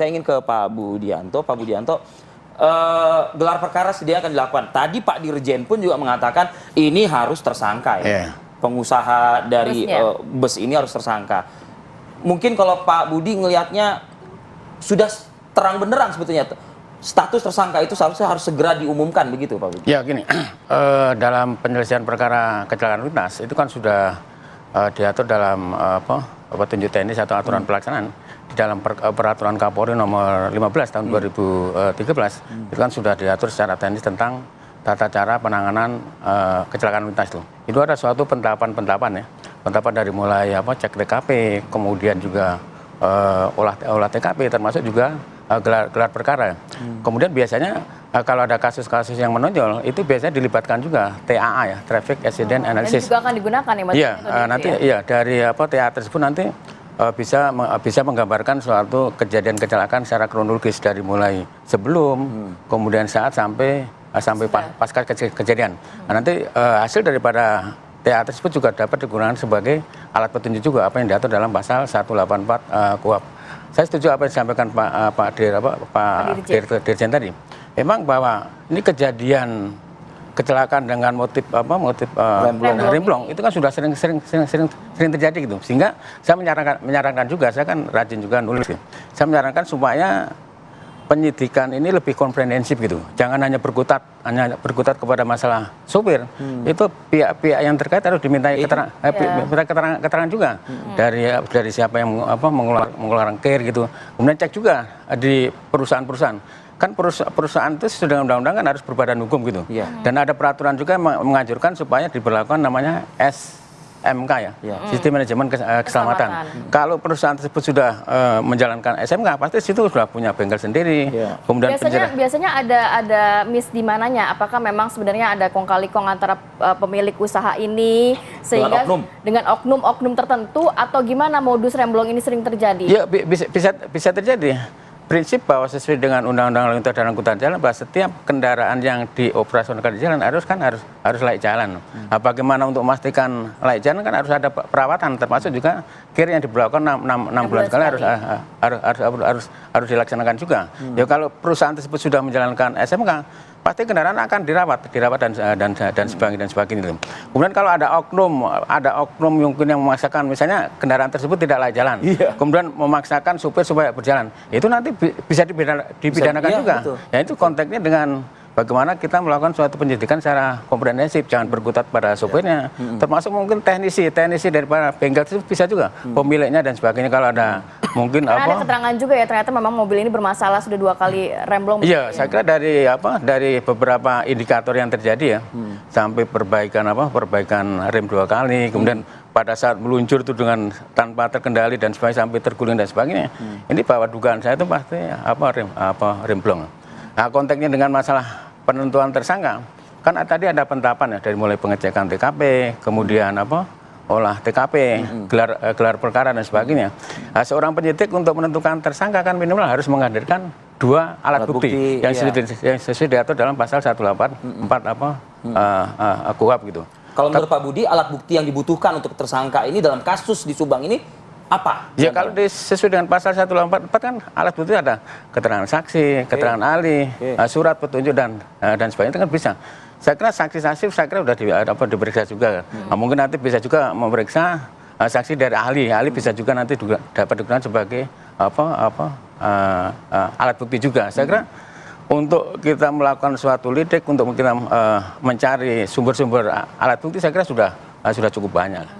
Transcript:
saya ingin ke Pak Budianto. Pak Budianto, gelar perkara sedia akan dilakukan. Tadi Pak Dirjen pun juga mengatakan ini harus tersangka ya. Pengusaha dari bus ini harus tersangka. Mungkin kalau Pak Budi ngelihatnya sudah terang benderang sebetulnya status tersangka itu seharusnya harus segera diumumkan begitu Pak Budi. Ya gini, dalam penyelesaian perkara kecelakaan lintas itu kan sudah diatur dalam petunjuk teknis atau aturan pelaksanaan di dalam peraturan Kapolri nomor 15 tahun 2013 itu kan sudah diatur secara teknis tentang tata cara penanganan kecelakaan lintas itu. Itu ada suatu penetapan ya, penetapan dari mulai cek TKP, kemudian juga olah TKP, termasuk juga gelar perkara. Kemudian biasanya kalau ada kasus-kasus yang menonjol itu biasanya dilibatkan juga TAA ya, Traffic Accident Analysis. Dan juga akan digunakan ya Mas? Iya, nanti ya dari TAA tersebut nanti bisa menggambarkan suatu kejadian kecelakaan secara kronologis dari mulai sebelum, kemudian saat sampai pasca kejadian. Nah, nanti hasil daripada TAA tersebut juga dapat digunakan sebagai alat petunjuk juga apa yang diatur dalam pasal 184 KUHP. Saya setuju apa yang disampaikan Pak Dirjen tadi. Memang bahwa ini kejadian kecelakaan dengan motif remblong itu kan sudah sering terjadi gitu. Sehingga saya menyarankan juga, saya kan rajin juga nulis ya. Saya menyarankan supaya penyidikan ini lebih komprehensif gitu. Jangan hanya berkutat kepada masalah sopir. Itu pihak-pihak yang terkait harus dimintai keterangan juga dari siapa yang mengeluarkan care gitu. Kemudian cek juga di perusahaan-perusahaan. Kan perusahaan itu sudah undang-undang kan harus berbadan hukum gitu. Dan ada peraturan juga yang menganjurkan supaya diberlakukan namanya SMK ya, Sistem Manajemen Keselamatan. Kalau perusahaan tersebut sudah menjalankan SMK, pasti situ sudah punya bengkel sendiri. Kemudian biasanya ada miss di mananya? Apakah memang sebenarnya ada kong kali kong antara pemilik usaha ini sehingga dengan oknum tertentu, atau gimana modus remblong ini sering terjadi? Ya bisa terjadi. Prinsip bahwa sesuai dengan Undang-Undang Lalu Lintas dan Angkutan Jalan bahwa setiap kendaraan yang dioperasionalkan di jalan harus layak jalan. Nah, bagaimana untuk memastikan layak jalan kan harus ada perawatan, termasuk juga kir yang diberlakukan 6 bulan sekali harus dilaksanakan juga. Ya kalau perusahaan tersebut sudah menjalankan SMK, pasti kendaraan akan dirawat dan sebagainya. Kemudian kalau ada oknum mungkin yang memaksakan, misalnya kendaraan tersebut tidak layak jalan, kemudian memaksakan supir supaya berjalan, itu nanti bisa dipidanakan juga. Betul. Ya itu konteksnya dengan bagaimana kita melakukan suatu penyidikan secara komprehensif, jangan berkutat pada sopirnya, termasuk mungkin teknisi daripada bengkel itu bisa juga, pemiliknya dan sebagainya kalau ada mungkin ada keterangan juga ya ternyata memang mobil ini bermasalah sudah 2 kali remblong. Iya, saya kira dari beberapa indikator yang terjadi ya, sampai perbaikan rem 2 kali, kemudian pada saat meluncur itu dengan tanpa terkendali dan sebagainya sampai terguling dan sebagainya. Ini bahwa dugaan saya itu pasti remblong. Nah, konteksnya dengan masalah penentuan tersangka, kan tadi ada penetapan ya dari mulai pengecekan TKP, kemudian olah TKP, gelar perkara dan sebagainya. Nah, seorang penyidik untuk menentukan tersangka kan minimal harus menghadirkan 2 alat bukti yang sesuai diatur dalam pasal 184 KUHP gitu. Kalau menurut Pak Budi, alat bukti yang dibutuhkan untuk tersangka ini dalam kasus di Subang ini apa? Ya kalau sesuai dengan pasal 184 kan alat bukti ada keterangan saksi, keterangan ahli, surat petunjuk dan sebagainya itu kan bisa. Saya kira saksi-saksi sudah diperiksa juga. Nah, mungkin nanti bisa juga memeriksa saksi dari ahli bisa juga nanti dapat digunakan sebagai alat bukti juga. Saya kira untuk kita melakukan suatu lidik, untuk kita mencari sumber-sumber alat bukti, saya kira sudah cukup banyak.